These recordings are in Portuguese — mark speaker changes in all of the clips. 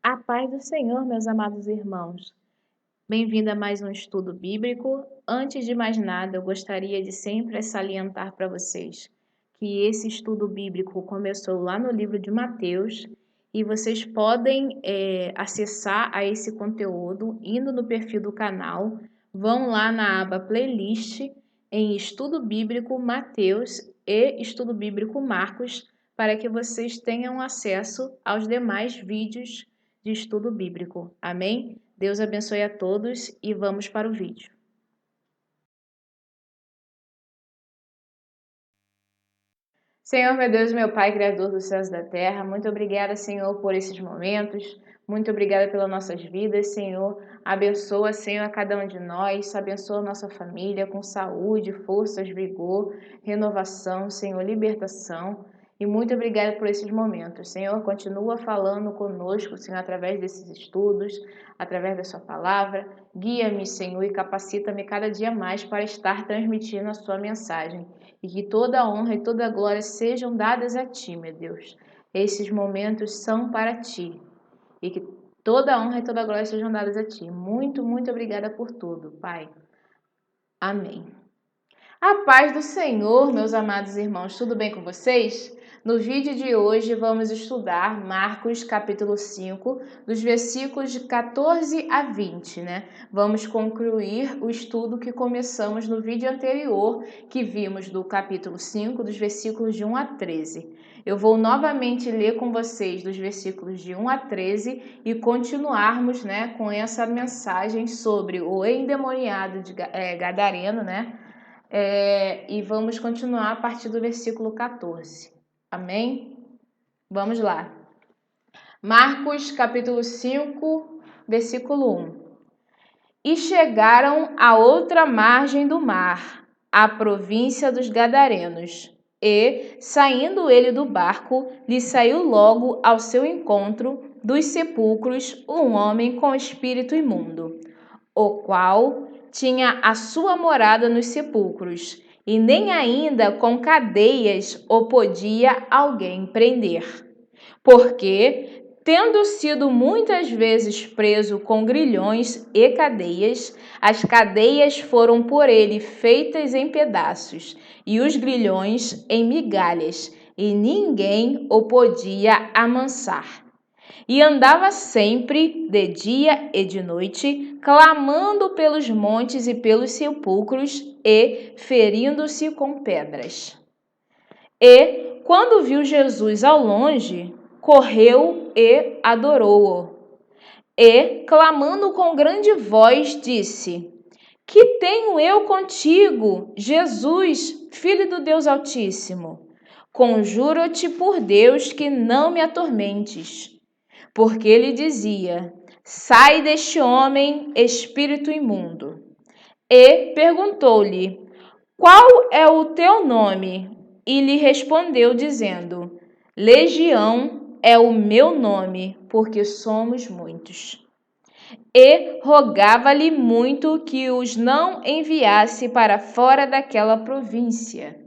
Speaker 1: A paz do Senhor, meus amados irmãos. Bem-vindo a mais um estudo bíblico. Antes de mais nada, eu gostaria de sempre salientar para vocês que esse estudo bíblico começou lá no livro de Mateus e vocês podem acessar a esse conteúdo indo no perfil do canal, vão lá na aba playlist em estudo bíblico Mateus e estudo bíblico Marcos para que vocês tenham acesso aos demais vídeos de estudo bíblico. Amém? Deus abençoe a todos e vamos para o vídeo. Senhor, meu Deus, meu Pai, Criador dos céus e da terra, muito obrigada, Senhor, por esses momentos. Muito obrigada pelas nossas vidas, Senhor. Abençoa, Senhor, a cada um de nós. Abençoa a nossa família com saúde, forças, vigor, renovação, Senhor, libertação. E muito obrigada por esses momentos. Senhor, continua falando conosco, Senhor, através desses estudos, através da sua palavra. Guia-me, Senhor, e capacita-me cada dia mais para estar transmitindo a sua mensagem. E que toda a honra e toda a glória sejam dadas a Ti, meu Deus. Esses momentos são para Ti. E que toda a honra e toda a glória sejam dadas a Ti. Muito, muito obrigada por tudo, Pai. Amém. A paz do Senhor, meus amados irmãos, tudo bem com vocês? No vídeo de hoje vamos estudar Marcos capítulo 5, dos versículos de 14 a 20, né? Vamos concluir o estudo que começamos no vídeo anterior, que vimos do capítulo 5, dos versículos de 1 a 13. Eu vou novamente ler com vocês dos versículos de 1 a 13 e continuarmos, né, com essa mensagem sobre o endemoniado gadareno, né? E vamos continuar a partir do versículo 14. Amém? Vamos lá. Marcos, capítulo 5, versículo 1. E chegaram à outra margem do mar, à província dos Gadarenos. E, saindo ele do barco, lhe saiu logo ao seu encontro dos sepulcros um homem com espírito imundo, o qual tinha a sua morada nos sepulcros, e nem ainda com cadeias o podia alguém prender. Porque, tendo sido muitas vezes preso com grilhões e cadeias, as cadeias foram por ele feitas em pedaços, e os grilhões em migalhas, e ninguém o podia amansar. E andava sempre, de dia e de noite, clamando pelos montes e pelos sepulcros e ferindo-se com pedras. E, quando viu Jesus ao longe, correu e adorou-o. E, clamando com grande voz, disse: Que tenho eu contigo, Jesus, Filho do Deus Altíssimo? Conjuro-te por Deus que não me atormentes. Porque ele dizia: Sai deste homem, espírito imundo. E perguntou-lhe: Qual é o teu nome? E lhe respondeu, dizendo: Legião é o meu nome, porque somos muitos. E rogava-lhe muito que os não enviasse para fora daquela província.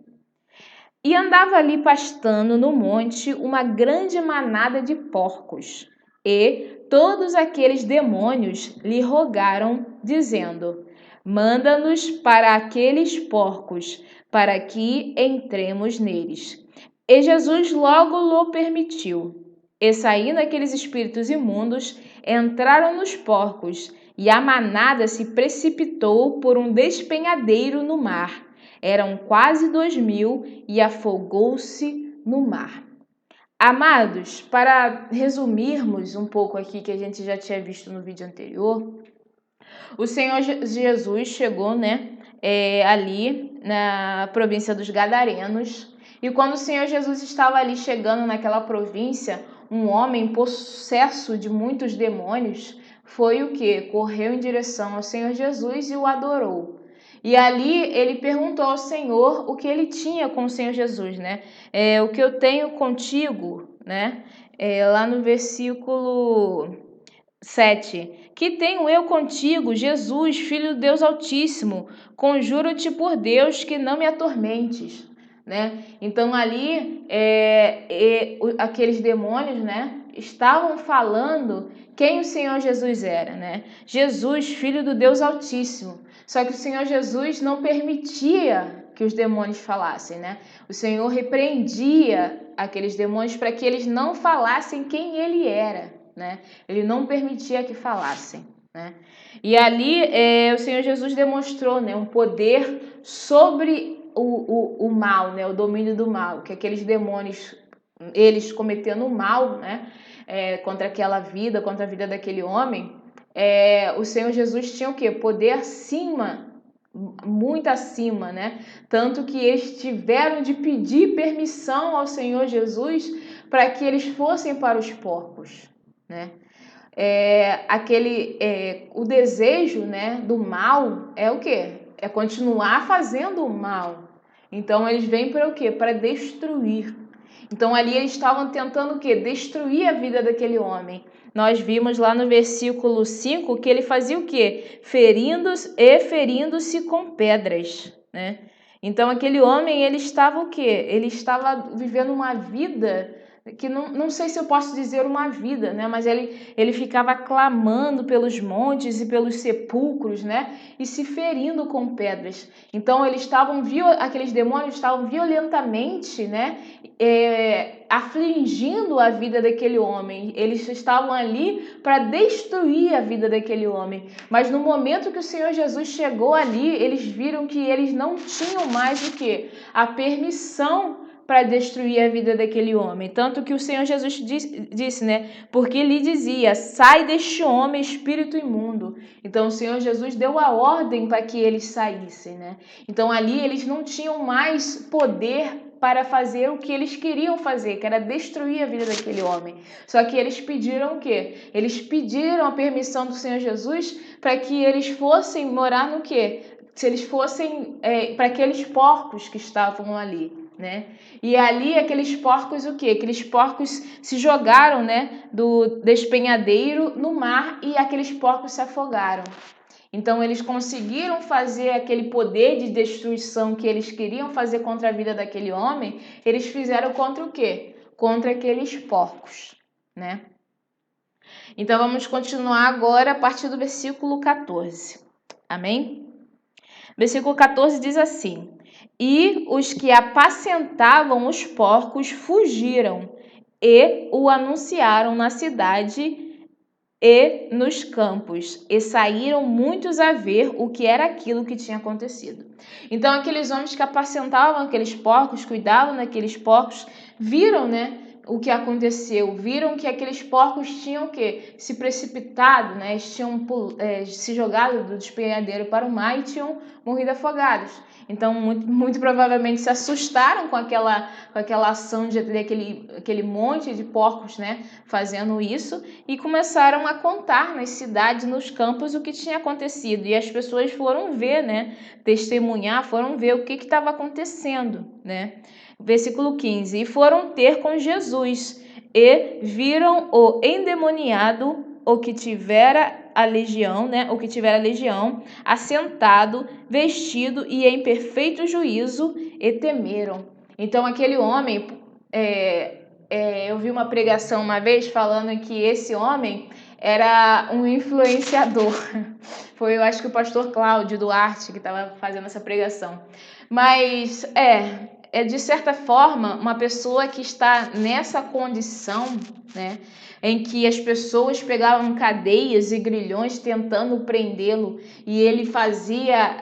Speaker 1: E andava ali pastando no monte uma grande manada de porcos. E todos aqueles demônios lhe rogaram, dizendo: Manda-nos para aqueles porcos, para que entremos neles. E Jesus logo lhe permitiu. E saindo aqueles espíritos imundos, entraram nos porcos, e a manada se precipitou por um despenhadeiro no mar. Eram quase 2.000 e afogou-se no mar. Amados, para resumirmos um pouco aqui que a gente já tinha visto no vídeo anterior, o Senhor Jesus chegou, ali na província dos Gadarenos, e quando o Senhor Jesus estava ali chegando naquela província, um homem possesso de muitos demônios foi o que? Correu em direção ao Senhor Jesus e o adorou. E ali ele perguntou ao Senhor o que ele tinha com o Senhor Jesus, né? O que eu tenho contigo, né? Lá no versículo 7. Que tenho eu contigo, Jesus, Filho do Deus Altíssimo? Conjuro-te por Deus que não me atormentes, né? Então ali aqueles demônios, né? estavam falando quem o Senhor Jesus era, né? Jesus, filho do Deus Altíssimo. Só que o Senhor Jesus não permitia que os demônios falassem, né? O Senhor repreendia aqueles demônios para que eles não falassem quem ele era, né? Ele não permitia que falassem, né? E ali o Senhor Jesus demonstrou, né, um poder sobre o mal, né, o domínio do mal, que aqueles demônios, eles cometendo o mal, né, contra aquela vida, contra a vida daquele homem, o Senhor Jesus tinha o quê? Poder acima, muito acima, né? Tanto que eles tiveram de pedir permissão ao Senhor Jesus para que eles fossem para os porcos, né? O desejo, né, do mal é o quê? É continuar fazendo o mal. Então eles vêm para o quê? Para destruir. Então ali eles estavam tentando o quê? Destruir a vida daquele homem. Nós vimos lá no versículo 5 que ele fazia o quê? Ferindo-se com pedras, né? Então aquele homem, ele estava o quê? Ele estava vivendo uma vida que não sei se eu posso dizer uma vida, né? Mas ele ficava clamando pelos montes e pelos sepulcros, né? E se ferindo com pedras. Então aqueles demônios estavam violentamente, né? Afligindo a vida daquele homem. Eles estavam ali para destruir a vida daquele homem. Mas no momento que o Senhor Jesus chegou ali, eles viram que eles não tinham mais o quê? A permissão para destruir a vida daquele homem. Tanto que o Senhor Jesus disse, né? Porque lhe dizia, sai deste homem, espírito imundo. Então o Senhor Jesus deu a ordem para que eles saíssem, né? Então ali eles não tinham mais poder para fazer o que eles queriam fazer, que era destruir a vida daquele homem. Só que eles pediram o quê? Eles pediram a permissão do Senhor Jesus para que eles fossem morar no quê? Se eles fossem para aqueles porcos que estavam ali, né? E ali aqueles porcos o quê? Aqueles porcos se jogaram, né, do despenhadeiro no mar e aqueles porcos se afogaram. Então eles conseguiram fazer aquele poder de destruição que eles queriam fazer contra a vida daquele homem, eles fizeram contra o quê? Contra aqueles porcos, né? Então vamos continuar agora a partir do versículo 14. Amém? Versículo 14 diz assim: E os que apacentavam os porcos fugiram e o anunciaram na cidade e nos campos, e saíram muitos a ver o que era aquilo que tinha acontecido. Então aqueles homens que apacentavam aqueles porcos, cuidavam daqueles porcos, viram, né, o que aconteceu, viram que aqueles porcos tinham que se precipitado, né, eles tinham se jogado do despenhadeiro para o mar e tinham morrido afogados. Então, muito provavelmente se assustaram com aquela ação aquele monte de porcos, né, fazendo isso, e começaram a contar nas cidades, nos campos, o que tinha acontecido. E as pessoas foram ver, né, testemunhar, foram ver o que estava acontecendo, né? Versículo 15: E foram ter com Jesus, e viram o endemoniado, o que tivera a legião, né? O que tivera a legião, assentado, vestido e em perfeito juízo, e temeram. Então aquele homem, eu vi uma pregação uma vez falando que esse homem era um influenciador. Foi, eu acho que o pastor Cláudio Duarte que estava fazendo essa pregação. Mas de certa forma, uma pessoa que está nessa condição, né, em que as pessoas pegavam cadeias e grilhões tentando prendê-lo e ele fazia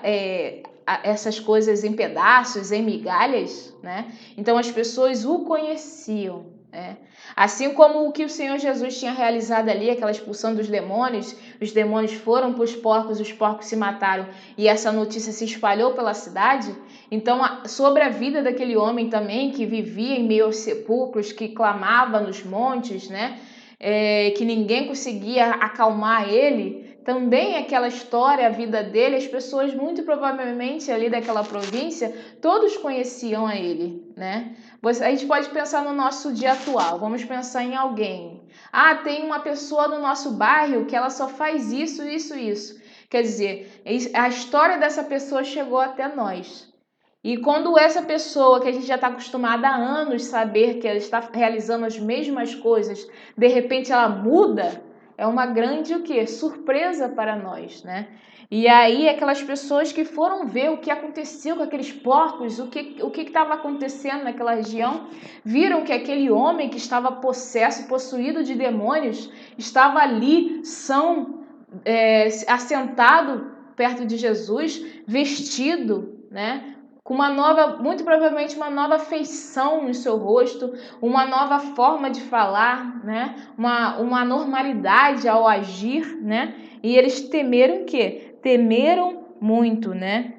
Speaker 1: essas coisas em pedaços, em migalhas, né? Então as pessoas o conheciam, né? Assim como o que o Senhor Jesus tinha realizado ali, aquela expulsão dos demônios, os demônios foram para os porcos se mataram e essa notícia se espalhou pela cidade. Então, sobre a vida daquele homem também, que vivia em meio aos sepulcros, que clamava nos montes, né? Que ninguém conseguia acalmar ele, também aquela história, a vida dele, as pessoas muito provavelmente ali daquela província, todos conheciam a ele, né? A gente pode pensar no nosso dia atual, vamos pensar em alguém. Tem uma pessoa no nosso bairro que ela só faz isso. Quer dizer, a história dessa pessoa chegou até nós. E quando essa pessoa que a gente já está acostumada há anos saber que ela está realizando as mesmas coisas, de repente ela muda, é uma grande o quê? Surpresa para nós, né? E aí aquelas pessoas que foram ver o que aconteceu com aqueles porcos, o que estava acontecendo naquela região, viram que aquele homem que estava possuído de demônios, estava ali assentado perto de Jesus, vestido, né? Com uma nova, muito provavelmente uma nova feição no seu rosto, uma nova forma de falar, né? Uma normalidade ao agir, né? E eles temeram o quê? Temeram muito, né?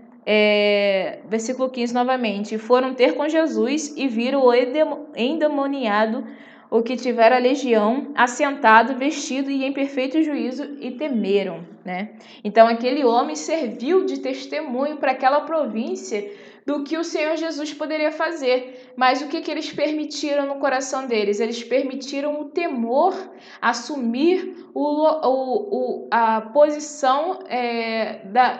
Speaker 1: Versículo 15 novamente. Foram ter com Jesus e viram o endemoniado, o que tivera a legião, assentado, vestido e em perfeito juízo, e temeram, né? Então aquele homem serviu de testemunho para aquela província do que o Senhor Jesus poderia fazer. Mas o que eles permitiram no coração deles? Eles permitiram o temor assumir a posição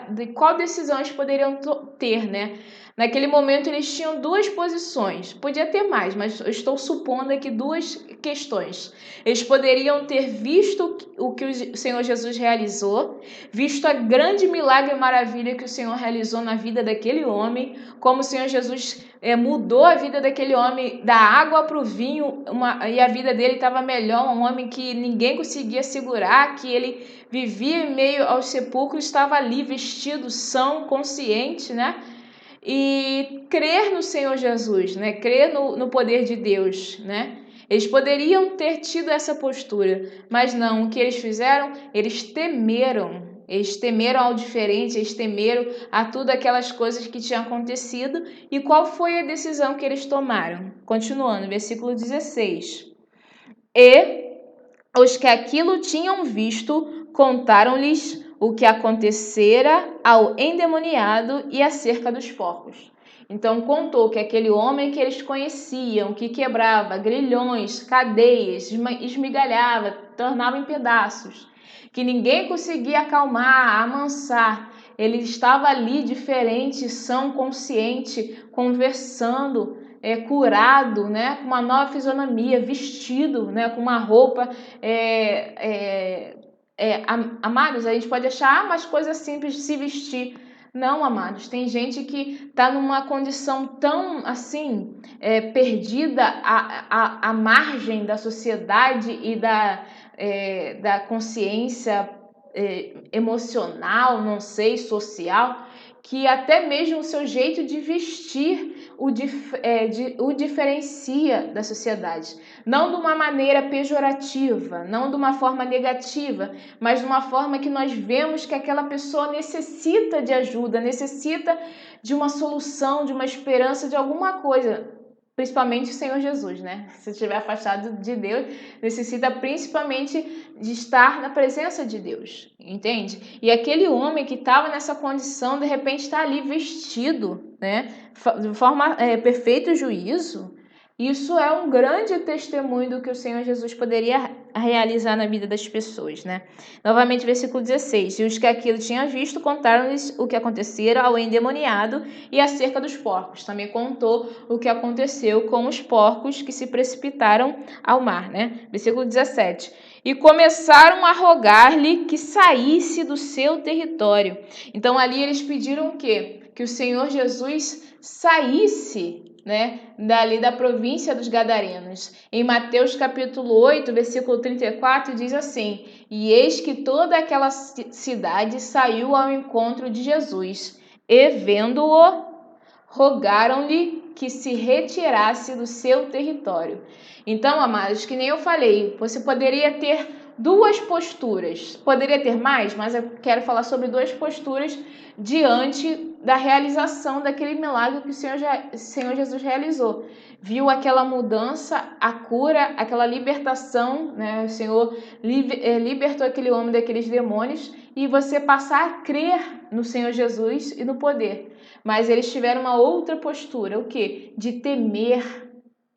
Speaker 1: de qual decisão eles poderiam ter, né? Naquele momento eles tinham duas posições, podia ter mais, mas eu estou supondo aqui duas questões. Eles poderiam ter visto o que o Senhor Jesus realizou, visto a grande milagre e maravilha que o Senhor realizou na vida daquele homem, como o Senhor Jesus mudou a vida daquele homem da água para o vinho, e a vida dele estava melhor, um homem que ninguém conseguia segurar, que ele vivia em meio aos sepulcros, estava ali vestido, são, consciente, né? E crer no Senhor Jesus, né? Crer no poder de Deus, né? Eles poderiam ter tido essa postura, mas não. O que eles fizeram? Eles temeram. Eles temeram ao diferente, eles temeram a tudo aquelas coisas que tinham acontecido. E qual foi a decisão que eles tomaram? Continuando, versículo 16. E os que aquilo tinham visto contaram-lhes o que acontecera ao endemoniado e acerca dos porcos. Então contou que aquele homem que eles conheciam, que quebrava grilhões, cadeias, esmigalhava, tornava em pedaços, que ninguém conseguia acalmar, amansar, ele estava ali diferente, são, consciente, conversando, curado, né, com uma nova fisionomia, vestido, né, com uma roupa. Amados, a gente pode achar mais coisa simples de se vestir. Não, amados, tem gente que está numa condição tão assim, perdida à margem da sociedade e da consciência emocional, não sei, social, que até mesmo o seu jeito de vestir o diferencia da sociedade. Não de uma maneira pejorativa, não de uma forma negativa, mas de uma forma que nós vemos que aquela pessoa necessita de ajuda, necessita de uma solução, de uma esperança, de alguma coisa. Principalmente o Senhor Jesus, né? Se estiver afastado de Deus, necessita principalmente de estar na presença de Deus, entende? E aquele homem que estava nessa condição, de repente está ali vestido, né? De forma perfeito juízo. Isso é um grande testemunho do que o Senhor Jesus poderia realizar na vida das pessoas, né? Novamente, versículo 16. E os que aquilo tinham visto contaram-lhes o que acontecera ao endemoniado e acerca dos porcos. Também contou o que aconteceu com os porcos que se precipitaram ao mar, né? Versículo 17. E começaram a rogar-lhe que saísse do seu território. Então ali eles pediram o quê? Que o Senhor Jesus saísse, né, dali da província dos Gadarenos. Em Mateus capítulo 8, versículo 34, diz assim: E eis que toda aquela cidade saiu ao encontro de Jesus, e vendo-o, rogaram-lhe que se retirasse do seu território. Então, amados, que nem eu falei, você poderia ter duas posturas. Poderia ter mais, mas eu quero falar sobre duas posturas diante da realização daquele milagre que o Senhor Jesus realizou. Viu aquela mudança, a cura, aquela libertação, né? O Senhor libertou aquele homem daqueles demônios, e você passar a crer no Senhor Jesus e no poder. Mas eles tiveram uma outra postura, o quê? De temer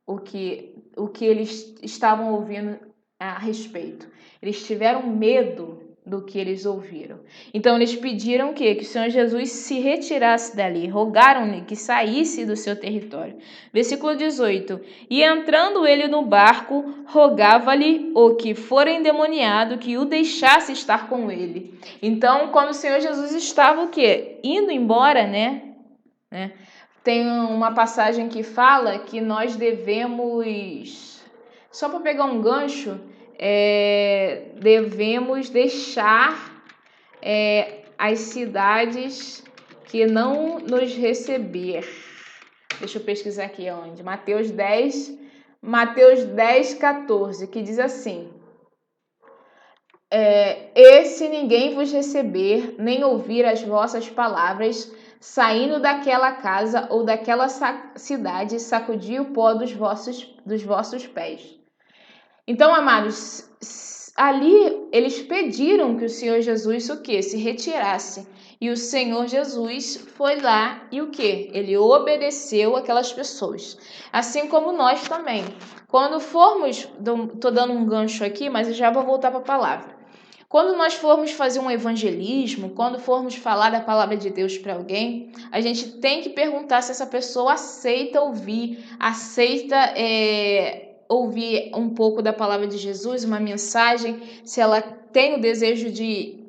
Speaker 1: o que eles estavam ouvindo a respeito. Eles tiveram medo, do que eles ouviram. Então eles pediram o quê? Que o Senhor Jesus se retirasse dali, rogaram-lhe que saísse do seu território. Versículo 18. E entrando ele no barco, rogava-lhe o que fora endemoniado que o deixasse estar com ele. Então, quando o Senhor Jesus estava o quê? Indo embora, né? Tem uma passagem que fala que nós devemos, só para pegar um gancho, devemos deixar as cidades que não nos receber. Deixa eu pesquisar aqui onde. Mateus 10, 14, que diz assim: e se ninguém vos receber, nem ouvir as vossas palavras, saindo daquela casa ou daquela cidade, sacudi o pó dos vossos pés. Então, amados, ali eles pediram que o Senhor Jesus o quê? Se retirasse. E o Senhor Jesus foi lá e o quê? Ele obedeceu aquelas pessoas. Assim como nós também. Quando formos, estou dando um gancho aqui, mas eu já vou voltar para a palavra. Quando nós formos fazer um evangelismo, quando formos falar da palavra de Deus para alguém, a gente tem que perguntar se essa pessoa aceita ouvir, ouvir um pouco da palavra de Jesus, uma mensagem, se ela tem o desejo de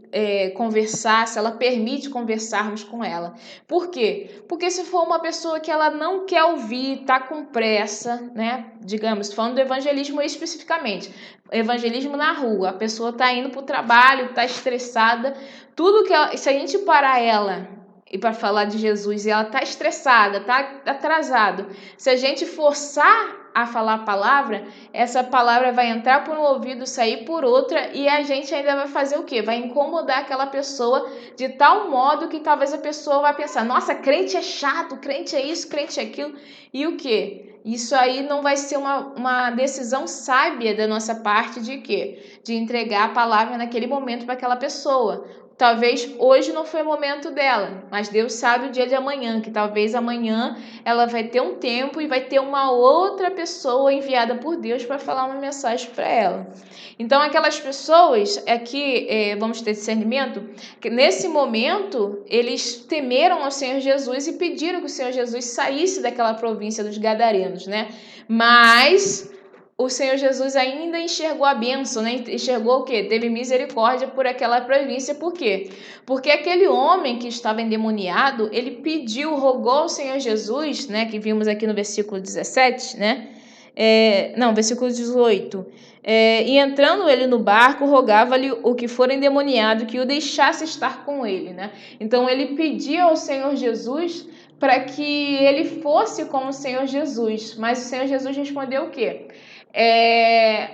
Speaker 1: conversar, se ela permite conversarmos com ela. Por quê? Porque se for uma pessoa que ela não quer ouvir, está com pressa, né? Digamos, falando do evangelismo especificamente, evangelismo na rua, a pessoa está indo para o trabalho, está estressada, tudo que ela, se a gente parar ela e para falar de Jesus e ela está estressada, está atrasado, se a gente forçar a falar a palavra, essa palavra vai entrar por um ouvido, sair por outra, e a gente ainda vai fazer o quê? Vai incomodar aquela pessoa de tal modo que talvez a pessoa vai pensar: nossa, crente é chato, crente é isso, crente é aquilo, e o quê? Isso aí não vai ser uma decisão sábia da nossa parte de quê? De entregar a palavra naquele momento para aquela pessoa. Talvez hoje não foi o momento dela, mas Deus sabe o dia de amanhã, que talvez amanhã ela vai ter um tempo e vai ter uma outra pessoa enviada por Deus para falar uma mensagem para ela. Então, aquelas pessoas aqui, vamos ter discernimento, que nesse momento eles temeram ao Senhor Jesus e pediram que o Senhor Jesus saísse daquela província dos Gadarenos, né? Mas o Senhor Jesus ainda enxergou a bênção, né? Enxergou o quê? Teve misericórdia por aquela província. Por quê? Porque aquele homem que estava endemoniado, ele pediu, rogou ao Senhor Jesus, né? Que vimos aqui no versículo 17, né? Versículo 18. E entrando ele no barco, rogava-lhe o que for endemoniado que o deixasse estar com ele, né? Então ele pedia ao Senhor Jesus para que ele fosse com o Senhor Jesus. Mas o Senhor Jesus respondeu o quê?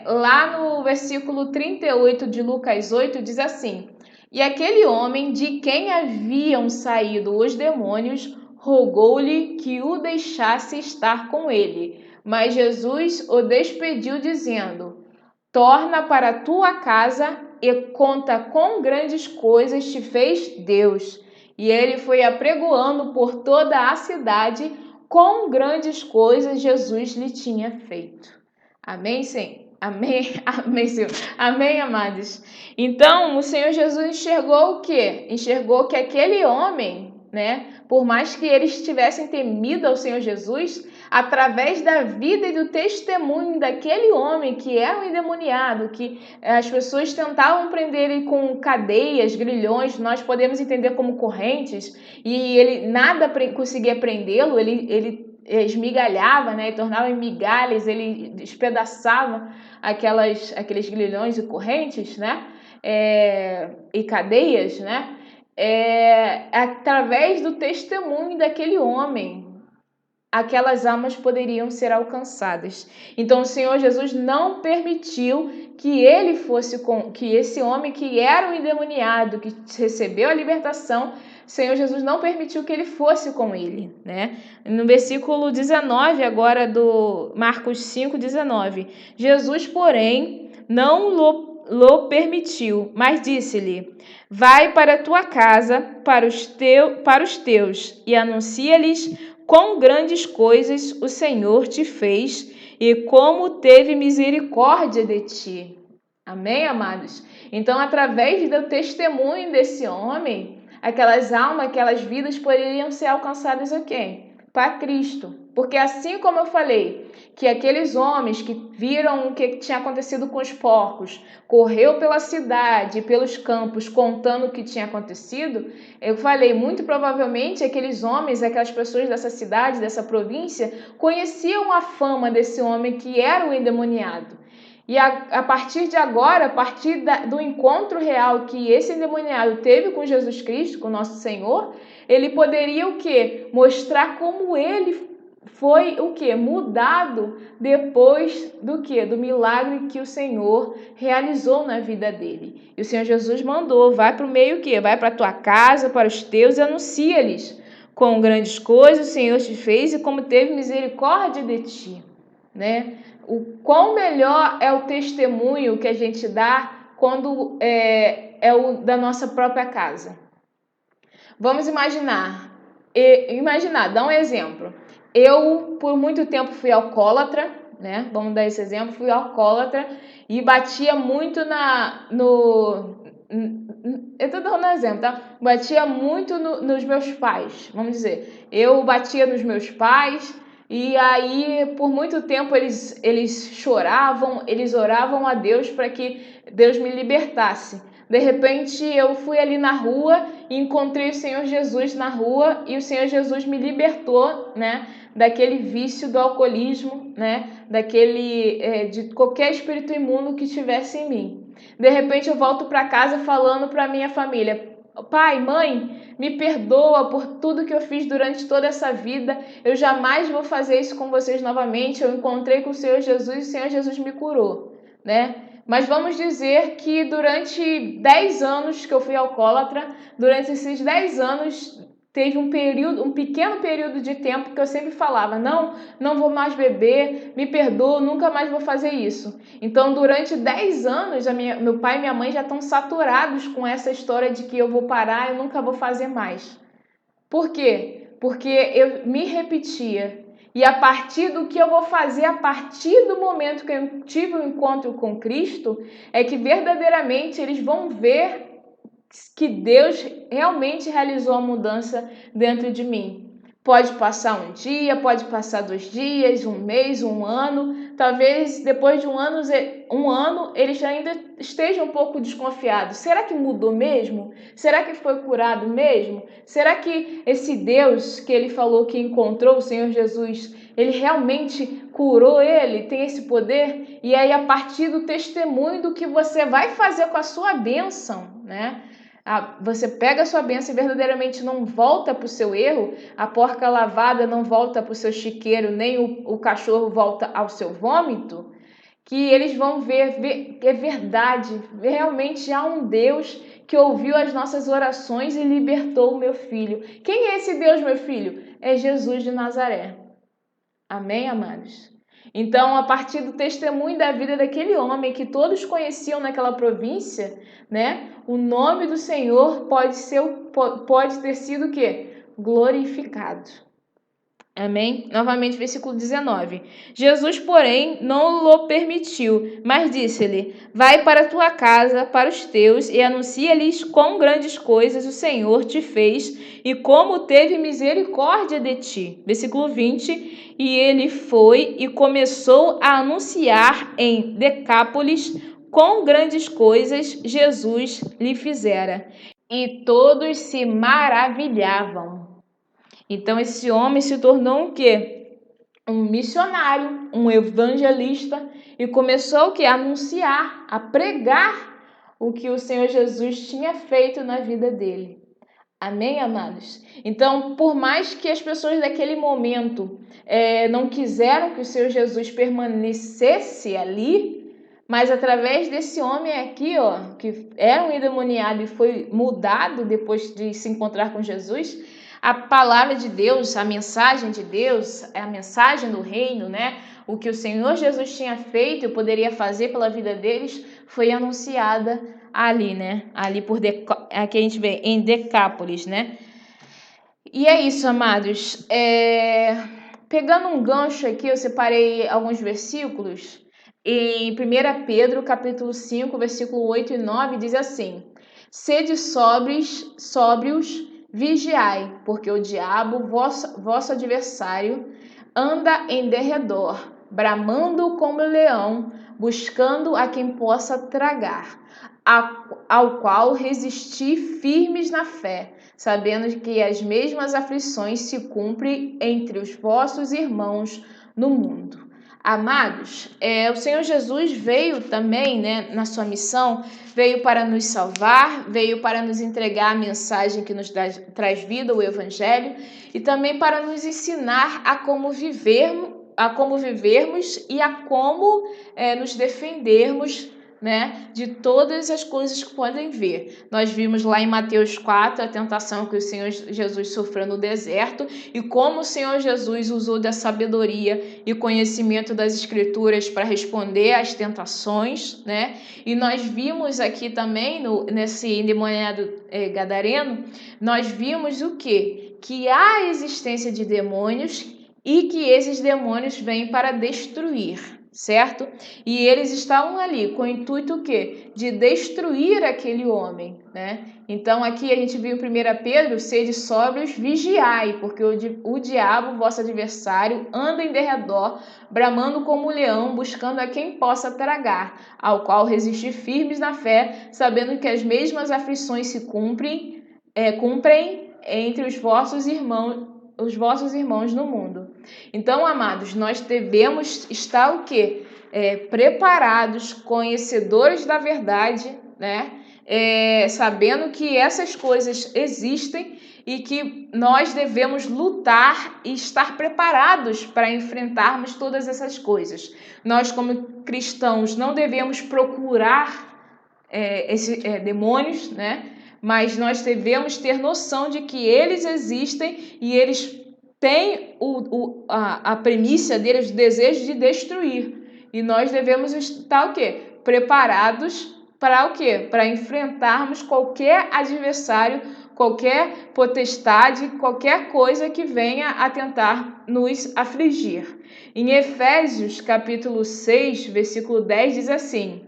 Speaker 1: Lá no versículo 38 de Lucas 8 diz assim: e aquele homem de quem haviam saído os demônios rogou-lhe que o deixasse estar com ele. Mas Jesus o despediu dizendo: torna para a tua casa e conta quão grandes coisas te fez Deus. E ele foi apregoando por toda a cidade quão grandes coisas Jesus lhe tinha feito. Amém, Senhor? Amém, amém, Senhor. Amém, amados. Então, o Senhor Jesus enxergou o quê? Enxergou que aquele homem, né, por mais que eles tivessem temido ao Senhor Jesus, através da vida e do testemunho daquele homem que era um endemoniado, que as pessoas tentavam prender ele com cadeias, grilhões, nós podemos entender como correntes, e ele nada conseguia prendê-lo, ele esmigalhava, né, e tornava em migalhas, ele despedaçava aqueles grilhões e correntes, né, e cadeias, né, através do testemunho daquele homem, aquelas almas poderiam ser alcançadas. Então o Senhor Jesus não permitiu que ele fosse que esse homem que era um endemoniado, que recebeu a libertação, o Senhor Jesus não permitiu que ele fosse com ele, né? No versículo 19 agora do Marcos 5:19, Jesus, porém, não lo permitiu, mas disse-lhe: vai para a tua casa, para os teus, e anuncia-lhes quão grandes coisas o Senhor te fez e como teve misericórdia de ti. Amém, amados? Então, através do testemunho desse homem, aquelas almas, aquelas vidas poderiam ser alcançadas o quê? Para Cristo. Porque assim como eu falei, que aqueles homens que viram o que tinha acontecido com os porcos, correu pela cidade, pelos campos, contando o que tinha acontecido, eu falei, muito provavelmente aqueles homens, aquelas pessoas dessa cidade, dessa província, conheciam a fama desse homem que era o endemoniado. E a partir de agora, a partir do encontro real que esse endemoniado teve com Jesus Cristo, com o nosso Senhor, ele poderia o quê? Mostrar como ele foi o quê? Mudado depois do quê? Do milagre que o Senhor realizou na vida dele. E o Senhor Jesus mandou, vai para o meio o quê? Vai para a tua casa, para os teus e anuncia-lhes quão grandes coisas o Senhor te fez e como teve misericórdia de ti, né? O quão melhor é o testemunho que a gente dá quando é o da nossa própria casa. Vamos imaginar, dá um exemplo. Eu, por muito tempo, fui alcoólatra, né? Vamos dar esse exemplo, fui alcoólatra e batia muito eu tô dando um exemplo, tá? Batia muito nos meus pais, vamos dizer. Eu batia nos meus pais e aí, por muito tempo, eles choravam, eles oravam a Deus para que Deus me libertasse. De repente, eu fui ali na rua e encontrei o Senhor Jesus na rua e o Senhor Jesus me libertou, né, daquele vício do alcoolismo, né, de qualquer espírito imundo que tivesse em mim. De repente, eu volto para casa falando para minha família: pai, mãe, me perdoa por tudo que eu fiz durante toda essa vida. Eu jamais vou fazer isso com vocês novamente. Eu encontrei com o Senhor Jesus e o Senhor Jesus me curou, né? Mas vamos dizer que durante 10 anos que eu fui alcoólatra, durante esses 10 anos teve um pequeno período de tempo que eu sempre falava, não vou mais beber, me perdoa, nunca mais vou fazer isso. Então, durante 10 anos, meu pai e minha mãe já estão saturados com essa história de que eu vou parar, eu nunca vou fazer mais. Por quê? Porque eu me repetia. E a partir do que eu vou fazer, a partir do momento que eu tive um encontro com Cristo, é que verdadeiramente eles vão ver que Deus realmente realizou a mudança dentro de mim. Pode passar um dia, pode passar 2 dias, um mês, um ano. Talvez depois de um ano eles ainda estejam um pouco desconfiados. Será que mudou mesmo? Será que foi curado mesmo? Será que esse Deus que ele falou que encontrou, o Senhor Jesus, ele realmente curou ele? Tem esse poder? E aí, a partir do testemunho do que você vai fazer com a sua bênção, né? Você pega a sua bênção e verdadeiramente não volta para o seu erro, a porca lavada não volta para o seu chiqueiro, nem o cachorro volta ao seu vômito, que eles vão ver que é verdade, realmente há um Deus que ouviu as nossas orações e libertou o meu filho. Quem é esse Deus, meu filho? É Jesus de Nazaré. Amém, amados? Então, a partir do testemunho da vida daquele homem que todos conheciam naquela província, né? O nome do Senhor pode ter sido o quê? Glorificado. Amém? Novamente, versículo 19. Jesus, porém, não lhe permitiu, mas disse-lhe: vai para a tua casa, para os teus, e anuncia-lhes quão grandes coisas o Senhor te fez e como teve misericórdia de ti. Versículo 20. E ele foi e começou a anunciar em Decápolis quão grandes coisas Jesus lhe fizera. E todos se maravilhavam. Então, esse homem se tornou o quê? Um missionário, um evangelista, e começou o quê? A anunciar, a pregar o que o Senhor Jesus tinha feito na vida dele. Amém, amados? Então, por mais que as pessoas daquele momento não quiseram que o Senhor Jesus permanecesse ali, mas através desse homem aqui, ó, que era um endemoniado e foi mudado depois de se encontrar com Jesus, a palavra de Deus, a mensagem de Deus, a mensagem do reino, né? O que o Senhor Jesus tinha feito e poderia fazer pela vida deles foi anunciada ali, né? Ali aqui a gente vê em Decápolis, né? E é isso, amados. Pegando um gancho aqui, eu separei alguns versículos Em 1 Pedro, capítulo 5, versículo 8 e 9, diz assim: Sede sóbrios, vigiai, porque o diabo, vosso adversário, anda em derredor, bramando como leão, buscando a quem possa tragar, ao qual resistir firmes na fé, sabendo que as mesmas aflições se cumprem entre os vossos irmãos no mundo. Amados, o Senhor Jesus veio também, né, na sua missão, veio para nos salvar, veio para nos entregar a mensagem que nos traz vida, o Evangelho, e também para nos ensinar a como vivermos e a como nos defendermos, né, de todas as coisas que podem vir. Nós vimos lá em Mateus 4 a tentação que o Senhor Jesus sofreu no deserto e como o Senhor Jesus usou da sabedoria e conhecimento das Escrituras para responder às tentações, né? E nós vimos aqui também, nesse endemoniado gadareno, nós vimos o quê? Que há a existência de demônios e que esses demônios vêm para destruir, certo? E eles estavam ali com o intuito o quê? De destruir aquele homem, né? Então aqui a gente viu em 1 Pedro, sede sóbrios, vigiai, porque o diabo, vosso adversário, anda em derredor, bramando como um leão, buscando a quem possa tragar, ao qual resistir firmes na fé, sabendo que as mesmas aflições se cumprem entre os vossos irmãos no mundo. Então, amados, nós devemos estar o quê? Preparados, conhecedores da verdade, né? Sabendo que essas coisas existem e que nós devemos lutar e estar preparados para enfrentarmos todas essas coisas. Nós, como cristãos, não devemos procurar demônios, né? Mas nós devemos ter noção de que eles existem e eles têm a premissa deles, o desejo de destruir. E nós devemos estar o quê? Preparados para o quê? Para enfrentarmos qualquer adversário, qualquer potestade, qualquer coisa que venha a tentar nos afligir. Em Efésios, capítulo 6, versículo 10, diz assim: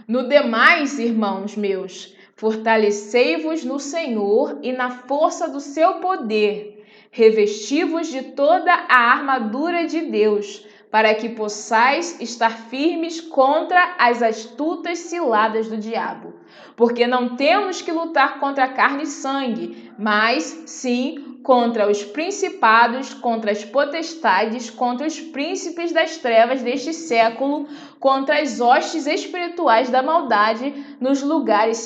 Speaker 1: No demais, irmãos meus, fortalecei-vos no Senhor e na força do seu poder, revesti-vos de toda a armadura de Deus, para que possais estar firmes contra as astutas ciladas do diabo. Porque não temos que lutar contra carne e sangue, mas sim contra os principados, contra as potestades, contra os príncipes das trevas deste século, contra as hostes espirituais da maldade nos lugares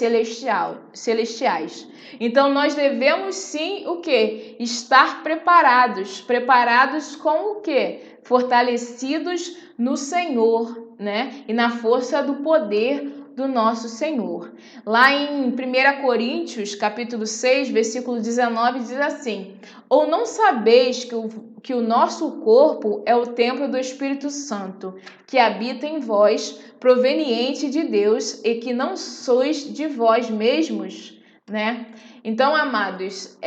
Speaker 1: celestiais. Então nós devemos sim o quê? Estar preparados. Preparados com o quê? Fortalecidos no Senhor, né? E na força do poder do nosso Senhor. Lá em 1 Coríntios, capítulo 6, versículo 19, diz assim: Ou não sabeis que o nosso corpo é o templo do Espírito Santo, que habita em vós, proveniente de Deus, e que não sois de vós mesmos, né? Então, amados,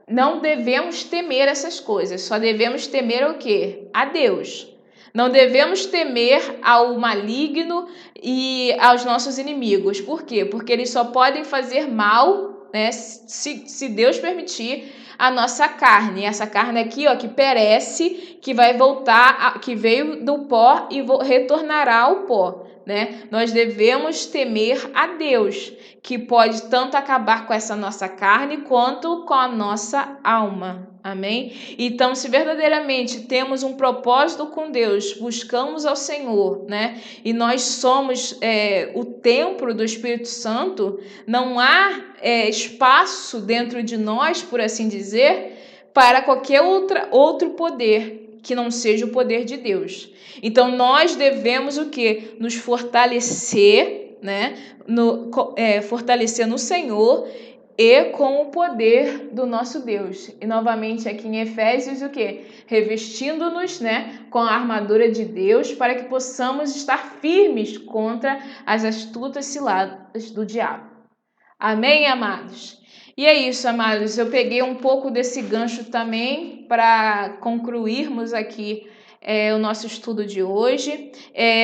Speaker 1: não devemos temer essas coisas, só devemos temer o quê? A Deus. Não devemos temer ao maligno e aos nossos inimigos. Por quê? Porque eles só podem fazer mal, né, se Deus permitir, a nossa carne. Essa carne aqui, ó, que perece, que vai voltar, que veio do pó e retornará ao pó, né? Nós devemos temer a Deus, que pode tanto acabar com essa nossa carne quanto com a nossa alma. Amém? Então, se verdadeiramente temos um propósito com Deus, buscamos ao Senhor, né? E nós somos o templo do Espírito Santo, não há espaço dentro de nós, por assim dizer, para qualquer outro poder que não seja o poder de Deus. Então, nós devemos o quê? Nos fortalecer, né? Fortalecer no Senhor e com o poder do nosso Deus. E novamente aqui em Efésios o quê? Revestindo-nos, né, com a armadura de Deus para que possamos estar firmes contra as astutas ciladas do diabo. Amém, amados? E é isso, amados. Eu peguei um pouco desse gancho também para concluirmos aqui o nosso estudo de hoje.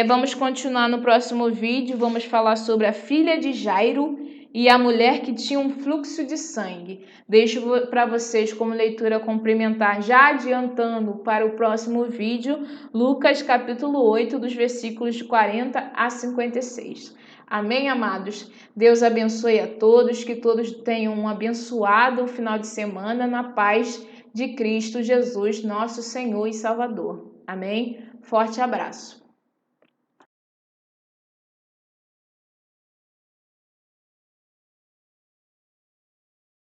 Speaker 1: Vamos continuar no próximo vídeo, vamos falar sobre a filha de Jairo e a mulher que tinha um fluxo de sangue. Deixo para vocês como leitura complementar, já adiantando para o próximo vídeo, Lucas capítulo 8, dos versículos de 40 a 56. Amém, amados? Deus abençoe a todos, que todos tenham um abençoado final de semana na paz de Cristo Jesus, nosso Senhor e Salvador. Amém? Forte abraço.